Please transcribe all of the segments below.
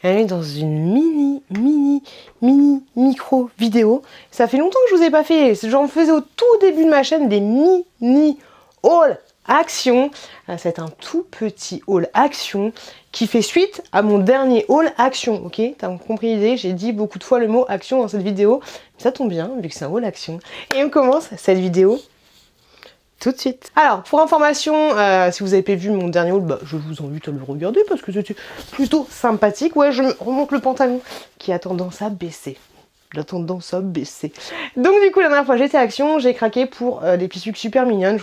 elle est dans une mini micro vidéo. Ça fait longtemps que je vous ai pas fait, j'en faisais au tout début de ma chaîne des mini haul action. C'est un tout petit haul action qui fait suite à mon dernier haul action, ok? T'as compris l'idée, j'ai dit beaucoup de fois le mot action dans cette vidéo, mais ça tombe bien vu que c'est un haul action. Et on commence cette vidéo tout de suite. Alors, pour information, si vous avez pas vu mon dernier haul, bah, je vous invite à le regarder parce que c'était plutôt sympathique. Ouais, je me remonte le pantalon qui a tendance à baisser. La tendance à baisser. Donc du coup, la dernière fois j'étais à Action, j'ai craqué pour des petits trucs super mignonnes.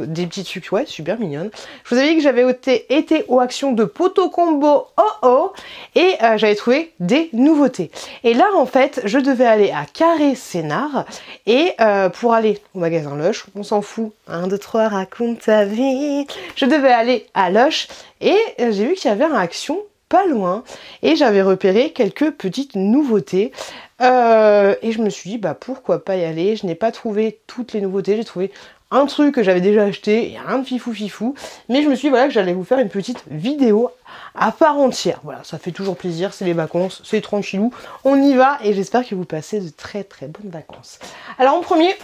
Des petits trucs, ouais, super mignonnes. Je vous avais dit que j'avais été aux actions de Poto Combo et j'avais trouvé des nouveautés. Et là, en fait, je devais aller à Carré Sénart et pour aller au magasin Lush, on s'en fout. 1, 2, 3, raconte ta vie. Je devais aller à Lush et j'ai vu qu'il y avait un Action pas loin et j'avais repéré quelques petites nouveautés. Et je me suis dit, bah pourquoi pas y aller. Je n'ai pas trouvé toutes les nouveautés, j'ai trouvé un truc que j'avais déjà acheté, et rien de fifou, mais je me suis dit voilà, que j'allais vous faire une petite vidéo à part entière. Voilà, ça fait toujours plaisir, c'est les vacances, c'est tranquillou, on y va, et j'espère que vous passez de très bonnes vacances. Alors en premier,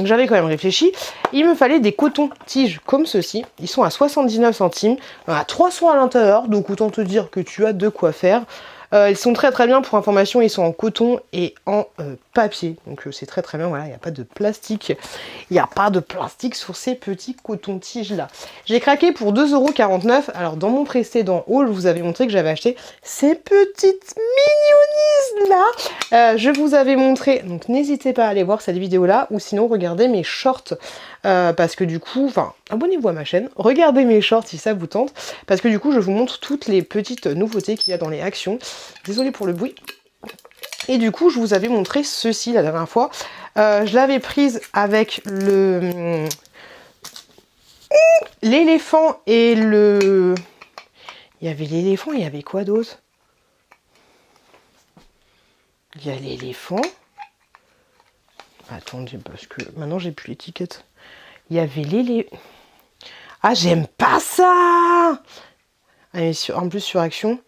j'avais quand même réfléchi, il me fallait des cotons-tiges comme ceci, ils sont à 79 centimes, à 300 à l'intérieur, donc autant te dire que tu as de quoi faire. Ils sont très bien, pour information, ils sont en coton et en papier, donc c'est très bien, voilà, il n'y a pas de plastique, il n'y a pas de plastique sur ces petits cotons-tiges là. J'ai craqué pour 2,49 €, alors dans mon précédent haul, je vous avais montré que j'avais acheté ces petites mignonises là, je vous avais montré, donc n'hésitez pas à aller voir cette vidéo là, ou sinon regardez mes shorts, parce que du coup, enfin, abonnez-vous à ma chaîne, regardez mes shorts si ça vous tente, parce que du coup, je vous montre toutes les petites nouveautés qu'il y a dans les actions. Désolée pour le bruit. Et du coup, je vous avais montré ceci la dernière fois. Je l'avais prise avec l'éléphant et le... Il y avait l'éléphant, il y avait quoi d'autre? Il y a l'éléphant. Attendez, parce que maintenant j'ai plus l'étiquette. Il y avait l'éléphant. Ah, j'aime pas ça! Allez, en plus sur Action,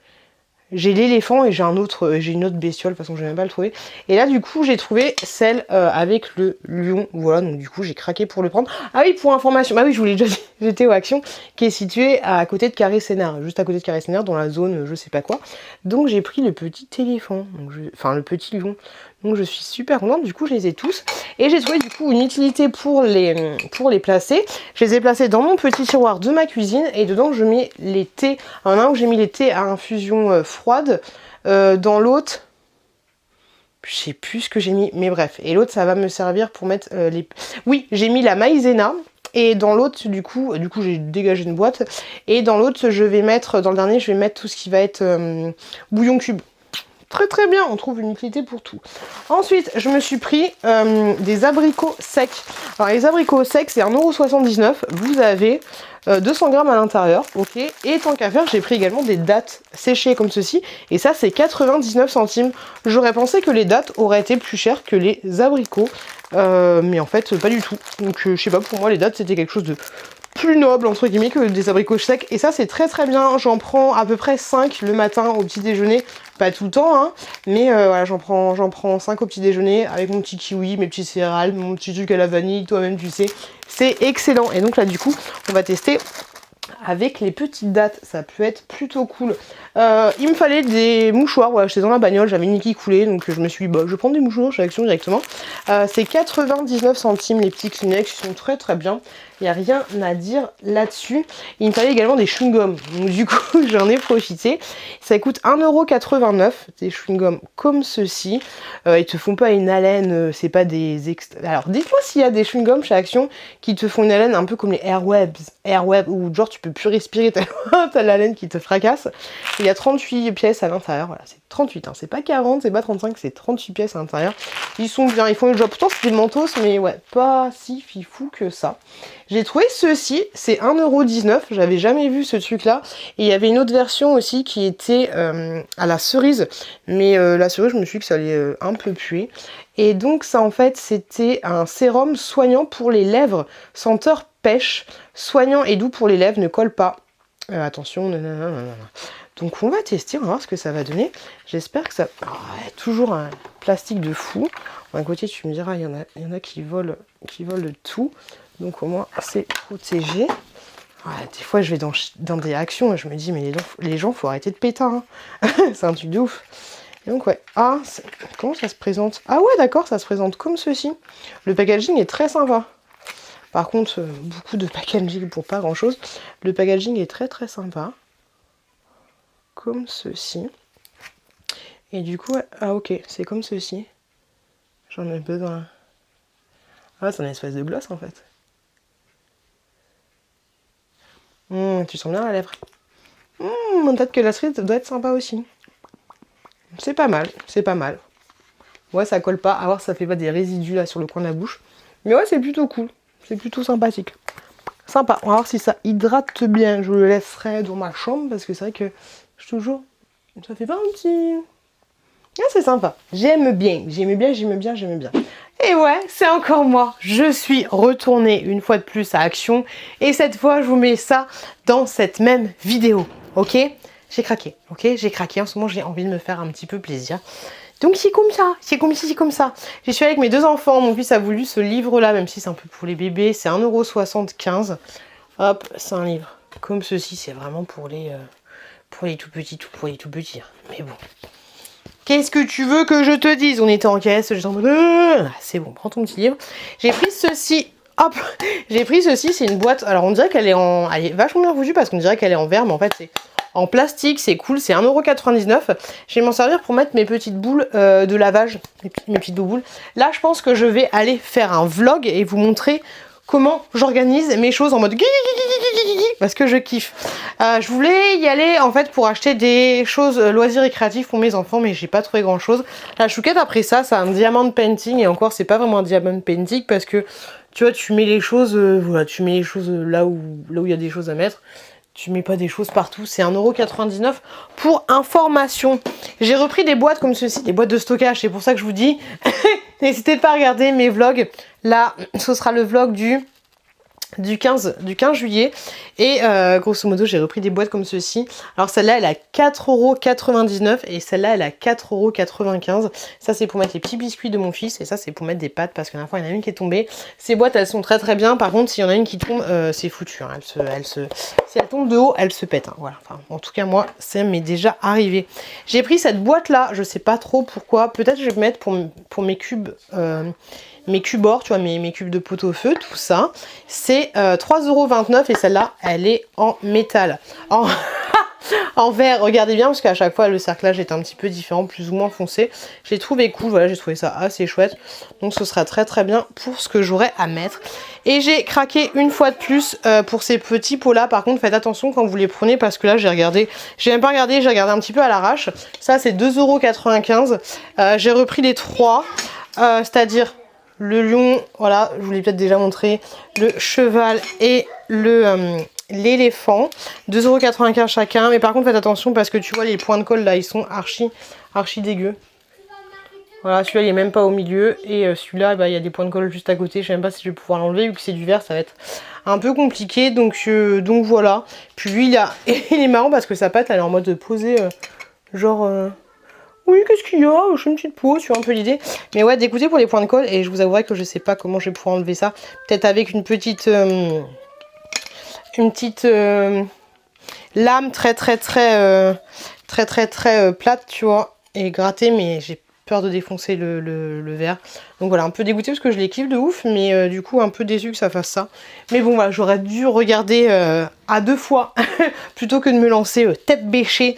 j'ai l'éléphant et j'ai une autre bestiole, de toute façon je vais même pas le trouver. Et là du coup j'ai trouvé celle avec le lion, voilà, donc du coup j'ai craqué pour le prendre. Ah oui, pour information, bah oui, je vous l'ai déjà dit, j'étais au Action, qui est situé à côté de Carré Sénart, juste à côté de Carré Sénart, dans la zone je sais pas quoi. Donc j'ai pris le petit éléphant, donc enfin le petit lion. Donc je suis super contente, du coup je les ai tous. Et j'ai trouvé du coup une utilité pour les placer. Je les ai placés dans mon petit tiroir de ma cuisine et dedans je mets les thés. Alors, il y en a un où j'ai mis les thés à infusion froide. Dans l'autre, je sais plus ce que j'ai mis, mais bref. Et l'autre ça va me servir pour mettre les... Oui, j'ai mis la maïzena. Et dans l'autre, du coup j'ai dégagé une boîte. Et dans l'autre, je vais mettre, dans le dernier, je vais mettre tout ce qui va être bouillon cube. Très bien, on trouve une utilité pour tout. Ensuite, je me suis pris des abricots secs. Alors les abricots secs, c'est 1,79 €. Vous avez 200 grammes à l'intérieur, ok. Et tant qu'à faire, j'ai pris également des dattes séchées comme ceci. Et ça, c'est 99 centimes. J'aurais pensé que les dattes auraient été plus chères que les abricots. Mais en fait, pas du tout. Donc je sais pas, pour moi, les dattes, c'était quelque chose de plus noble entre guillemets que des abricots secs, et ça c'est très bien. J'en prends à peu près 5 le matin au petit déjeuner, pas tout le temps hein, mais voilà, j'en prends 5 au petit déjeuner avec mon petit kiwi, mes petits céréales, mon petit truc à la vanille, toi-même tu sais, c'est excellent. Et donc là du coup on va tester avec les petites dattes, ça peut être plutôt cool. Il me fallait des mouchoirs, voilà, j'étais dans la bagnole, j'avais une qui coulait, donc je me suis dit, bah, je vais prendre des mouchoirs chez Action directement. C'est 99 centimes les petits Kleenex, ils sont très bien, il n'y a rien à dire là-dessus. Il me fallait également des chewing-gums, donc du coup j'en ai profité. Ça coûte 1,89 €, des chewing-gums comme ceci. Ils te font pas une haleine, c'est pas des... Alors dites-moi s'il y a des chewing-gums chez Action qui te font une haleine un peu comme les Airweb, où genre tu peux plus respirer, t'as la laine qui te fracasse. Il y a 38 pièces à l'intérieur, voilà, c'est 38, hein. C'est pas 40, c'est pas 35, c'est 38 pièces à l'intérieur. Ils sont bien, ils font le job. Pourtant c'est des mentos, mais ouais, pas si fifou que ça. J'ai trouvé ceci, c'est 1,19 €, j'avais jamais vu ce truc là. Et il y avait une autre version aussi qui était à la cerise, mais la cerise je me suis dit que ça allait un peu puer. Et donc ça en fait c'était un sérum soignant pour les lèvres, senteur pêche, soignant et doux pour les lèvres, ne colle pas. Attention, nanana. Donc on va tester, on va voir ce que ça va donner. J'espère que ça... Oh, toujours un plastique de fou. D'un côté, tu me diras, il y en a qui volent de tout. Donc au moins, c'est protégé. Ouais, des fois, je vais dans des actions et je me dis, mais les gens, faut arrêter de péter. Hein. C'est un truc de ouf. Et donc, ouais. Ah, comment ça se présente? Ah ouais, d'accord, ça se présente comme ceci. Le packaging est très sympa. Par contre, beaucoup de packaging pour pas grand-chose. Le packaging est très très sympa. Comme ceci. Et du coup, ah ok, c'est comme ceci. J'en ai besoin. Ah, c'est une espèce de gloss en fait. Tu sens bien la lèvre. Peut-être que la cerise doit être sympa aussi. C'est pas mal, c'est pas mal. Ouais, ça colle pas. À voir si ça fait pas des résidus là sur le coin de la bouche. Mais ouais, c'est plutôt cool. C'est plutôt sympathique. Sympa. On va voir si ça hydrate bien. Je le laisserai dans ma chambre parce que c'est vrai que toujours... Ça fait pas un petit... Ah, c'est sympa. J'aime bien. J'aime bien. Et ouais, c'est encore moi. Je suis retournée une fois de plus à Action. Et cette fois, je vous mets ça dans cette même vidéo. Ok? J'ai craqué. Ok? J'ai craqué. En ce moment, j'ai envie de me faire un petit peu plaisir. Donc c'est comme ça, c'est comme ci, c'est comme ça. J'y suis avec mes deux enfants, mon fils a voulu ce livre-là, même si c'est un peu pour les bébés, c'est 1,75 €. Hop, c'est un livre comme ceci, c'est vraiment pour les tout petits, pour les tout petits. Mais bon. Qu'est-ce que tu veux que je te dise? On était en caisse, j'étais en mode... C'est bon, prends ton petit livre. J'ai pris ceci, hop, j'ai pris ceci, c'est une boîte, alors on dirait qu'elle est en... Elle est vachement bien foutue parce qu'on dirait qu'elle est en verre, mais en fait c'est... En plastique, c'est cool, c'est 1,99 €. Je vais m'en servir pour mettre mes petites boules de lavage, mes petites boules. Là, je pense que je vais aller faire un vlog et vous montrer comment j'organise mes choses en mode parce que je kiffe. Je voulais y aller en fait pour acheter des choses loisirs et créatifs pour mes enfants, mais j'ai pas trouvé grand chose. La chouquette après ça, c'est un diamond painting et encore, c'est pas vraiment un diamond painting parce que tu vois, tu mets les choses, voilà, tu mets les choses là où il y a des choses à mettre. Tu mets pas des choses partout, c'est 1,99 € pour information. J'ai repris des boîtes comme ceci, des boîtes de stockage, c'est pour ça que je vous dis, n'hésitez pas à regarder mes vlogs. Là, ce sera le vlog du 15 juillet et grosso modo j'ai repris des boîtes comme ceci. Alors celle-là elle a 4,99 € et celle-là elle a 4,95 €. Ça c'est pour mettre les petits biscuits de mon fils et ça c'est pour mettre des pâtes parce que la dernière fois il y en a une qui est tombée. Ces boîtes elles sont très très bien, par contre s'il y en a une qui tombe c'est foutu, hein. Si elle tombe de haut elle se pète, hein. Voilà. Enfin, en tout cas moi ça m'est déjà arrivé. J'ai pris cette boîte là, je sais pas trop pourquoi, peut-être je vais mettre pour mes cubes mes cubes-or, tu vois, mes cubes de pot-au-feu, tout ça. C'est 3,29 € et celle-là, elle est en métal. En verre, regardez bien, parce qu'à chaque fois, le cerclage est un petit peu différent, plus ou moins foncé. J'ai trouvé cool, voilà, j'ai trouvé ça assez chouette. Donc ce sera très très bien pour ce que j'aurai à mettre. Et j'ai craqué une fois de plus pour ces petits pots-là. Par contre, faites attention quand vous les prenez, parce que là, j'ai regardé, j'ai même pas regardé, j'ai regardé un petit peu à l'arrache. Ça, c'est 2,95 €. J'ai repris les trois, c'est-à-dire... le lion, voilà, je vous l'ai peut-être déjà montré, le cheval et l'éléphant, 2,95 € chacun. Mais par contre, faites attention parce que tu vois, les points de colle là, ils sont archi dégueux. Voilà, celui-là, il est même pas au milieu. Et celui-là, bah, il y a des points de colle juste à côté. Je sais même pas si je vais pouvoir l'enlever. Vu que c'est du verre, ça va être un peu compliqué. Donc voilà. Puis lui, il est marrant parce que sa patte, elle est en mode posée, genre... Oui, qu'est-ce qu'il y a? Je fais une petite pause, tu vois un peu l'idée. Mais ouais, d'écouter pour les points de colle. Et je vous avouerai que je sais pas comment je vais pouvoir enlever ça. Peut-être avec une petite lame très plate, tu vois. Et gratter, mais j'ai peur de défoncer le verre. Donc voilà, un peu dégoûté parce que je les kiffe de ouf. Mais du coup, un peu déçu que ça fasse ça. Mais bon, voilà, j'aurais dû regarder à 2 fois. Plutôt que de me lancer tête bêchée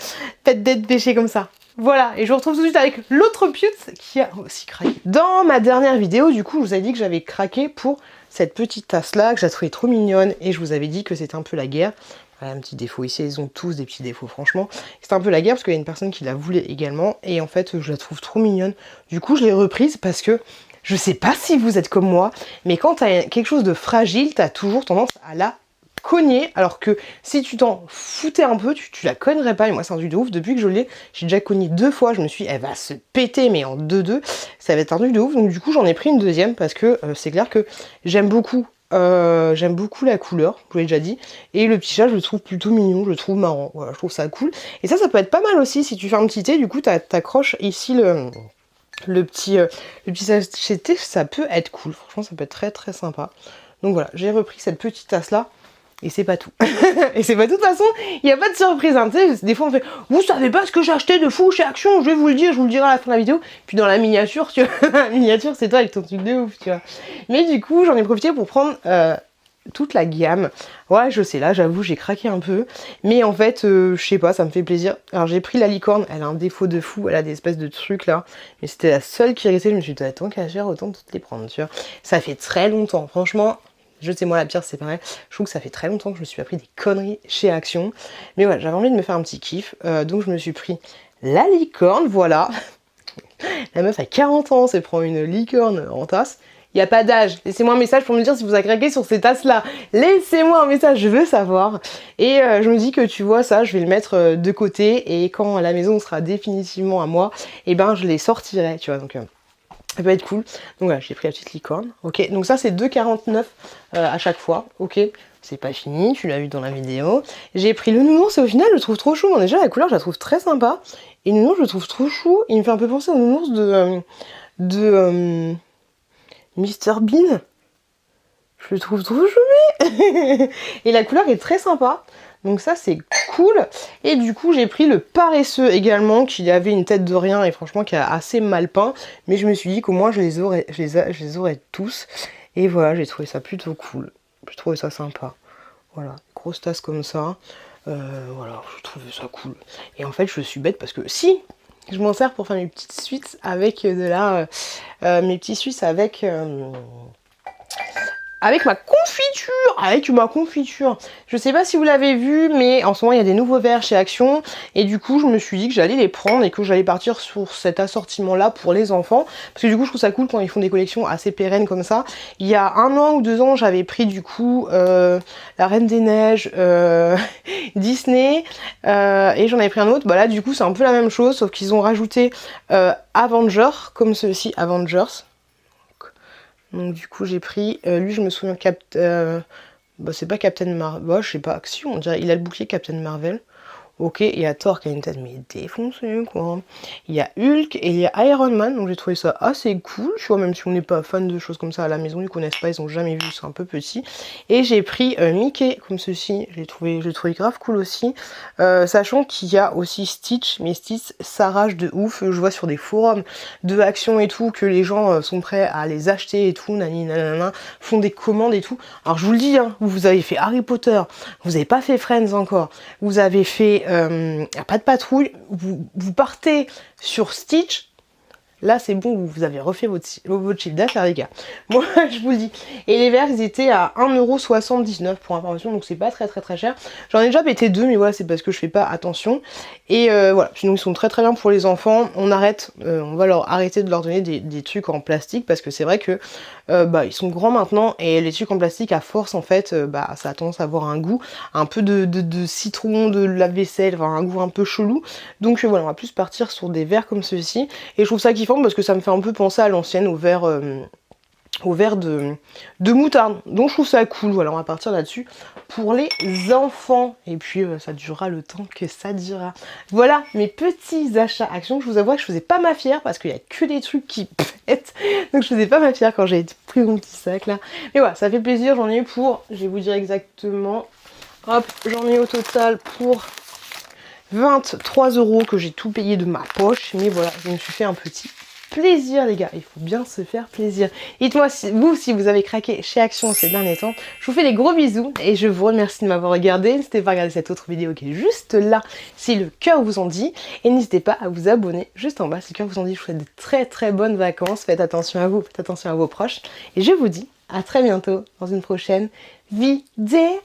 comme ça. Voilà, et je vous retrouve tout de suite avec l'autre pute qui a aussi craqué. Dans ma dernière vidéo, du coup, je vous avais dit que j'avais craqué pour cette petite tasse-là, que j'ai trouvée trop mignonne, et je vous avais dit que c'était un peu la guerre. Voilà, un petit défaut ici, ils ont tous des petits défauts, franchement. C'est un peu la guerre parce qu'il y a une personne qui la voulait également, et en fait, je la trouve trop mignonne. Du coup, je l'ai reprise parce que, je sais pas si vous êtes comme moi, mais quand t'as quelque chose de fragile, t'as toujours tendance à la cogner, alors que si tu t'en foutais un peu, tu la cognerais pas. Et moi c'est un truc de ouf, depuis que je l'ai, j'ai déjà cogné 2 fois, je me suis dit, elle va se péter, mais en 2-2, ça va être un truc de ouf. Donc du coup j'en ai pris une deuxième parce que c'est clair que j'aime beaucoup j'aime beaucoup la couleur, je vous l'ai déjà dit. Et le petit chat, je le trouve plutôt mignon, je le trouve marrant. Voilà, je trouve ça cool. Et ça peut être pas mal aussi si tu fais un petit thé. Du coup, t'accroches ici le petit sachet de thé, ça peut être cool. Franchement, ça peut être très très sympa. Donc voilà, j'ai repris cette petite tasse là. Et c'est pas tout. Et c'est pas tout, de toute façon, il n'y a pas de surprise. Hein. Tu sais, des fois on fait, vous savez pas ce que j'ai acheté de fou chez Action, je vais vous le dire, je vous le dirai à la fin de la vidéo. Puis dans la miniature, tu vois, la miniature c'est toi avec ton truc de ouf, tu vois. Mais du coup, j'en ai profité pour prendre toute la gamme. Ouais, je sais, là, j'avoue, j'ai craqué un peu. Mais en fait, je sais pas, ça me fait plaisir. Alors j'ai pris la licorne, elle a un défaut de fou, elle a des espèces de trucs là. Mais c'était la seule qui restait, je me suis dit, tant qu'à faire, autant toutes les prendre, tu vois. Ça fait très longtemps, franchement. Jetez-moi la pierre, c'est pareil. Je trouve que ça fait très longtemps que je me suis appris des conneries chez Action. Mais voilà, j'avais envie de me faire un petit kiff. Donc je me suis pris la licorne, voilà. La meuf a 40 ans, c'est prend une licorne en tasse. Il n'y a pas d'âge. Laissez-moi un message pour me dire si vous avez craqué sur ces tasses-là. Laissez-moi un message, je veux savoir. Et je me dis que tu vois ça, je vais le mettre de côté. Et quand la maison sera définitivement à moi, et ben je les sortirai, tu vois. Donc ça peut être cool. Donc voilà, j'ai pris la petite licorne. Ok, donc ça c'est 2,49 à chaque fois. Ok, c'est pas fini, tu l'as vu dans la vidéo. J'ai pris le nounours et au final je le trouve trop chou. Bon, déjà la couleur je la trouve très sympa. Et le nounours je le trouve trop chou. Il me fait un peu penser au nounours de Mr Bean. Je le trouve trop chou. Et la couleur est très sympa. Donc ça c'est cool. Et du coup j'ai pris le paresseux également, qui avait une tête de rien et franchement qui a assez mal peint. Mais je me suis dit qu'au moins je les aurais tous. Et voilà, j'ai trouvé ça plutôt cool. J'ai trouvé ça sympa. Voilà, grosse tasse comme ça. Voilà, je trouvais ça cool. Et en fait je suis bête parce que si je m'en sers pour faire mes petites suites avec de la... mes petits suisses avec ma confiture, je sais pas si vous l'avez vu, mais en ce moment il y a des nouveaux verres chez Action, et du coup je me suis dit que j'allais les prendre et que j'allais partir sur cet assortiment là pour les enfants, parce que du coup je trouve ça cool quand ils font des collections assez pérennes comme ça. Il y a 1 an ou 2 ans j'avais pris du coup la Reine des Neiges, Disney, et j'en avais pris un autre. Bah là du coup c'est un peu la même chose, sauf qu'ils ont rajouté Avengers, comme ceci, Avengers. Donc du coup j'ai pris, lui je me souviens, bah, c'est pas Captain Marvel, bah, je sais pas, Action, on dirait, il a le bouclier Captain Marvel. Ok, il y a Thor qui a une tête mais défoncée quoi. Il y a Hulk et il y a Iron Man, donc j'ai trouvé ça assez cool, tu vois, même si on n'est pas fan de choses comme ça à la maison, ils connaissent pas, ils ont jamais vu, c'est un peu petit. Et j'ai pris Mickey comme ceci, j'ai trouvé grave cool aussi, sachant qu'il y a aussi Stitch, mais Stitch s'arrache de ouf, je vois sur des forums de Action et tout, que les gens sont prêts à les acheter et tout, nani nanana, font des commandes et tout. Alors je vous le dis, hein, vous avez fait Harry Potter, vous avez pas fait Friends encore, vous avez fait pas de patrouille, vous partez sur Stitch, là c'est bon, vous avez refait votre chiffre d'affaires les gars. Moi je vous le dis. Et les verres ils étaient à 1,79€ pour information, donc c'est pas très cher. J'en ai déjà pété 2, mais voilà, c'est parce que je fais pas attention. Et voilà, sinon ils sont très bien pour les enfants. On va leur arrêter de leur donner des trucs en plastique, parce que c'est vrai que bah, ils sont grands maintenant, et les trucs en plastique à force en fait, bah, ça a tendance à avoir un goût un peu de citron, de lave-vaisselle, enfin un goût un peu chelou. Donc voilà, on va plus partir sur des verres comme ceci, et je trouve ça kiffant parce que ça me fait un peu penser à l'ancienne, au verre de moutarde. Donc je trouve ça cool. Voilà, on va partir là-dessus pour les enfants. Et puis ça durera le temps que ça durera. Voilà mes petits achats Action. Je vous avoue que je faisais pas ma fière parce qu'il y a que des trucs qui pètent. Donc je faisais pas ma fière quand j'ai pris mon petit sac là. Mais voilà, ça fait plaisir. J'en ai eu pour, je vais vous dire exactement. Hop, j'en ai au total pour 23€ que j'ai tout payé de ma poche. Mais voilà, je me suis fait un petit plaisir les gars, il faut bien se faire plaisir. Dites-moi si vous avez craqué chez Action ces derniers temps. Je vous fais des gros bisous et je vous remercie de m'avoir regardé. N'hésitez pas à regarder cette autre vidéo qui est juste là si le cœur vous en dit, et n'hésitez pas à vous abonner juste en bas si le cœur vous en dit. Je vous souhaite de très bonnes vacances, faites attention à vous, faites attention à vos proches, et je vous dis à très bientôt dans une prochaine vidéo.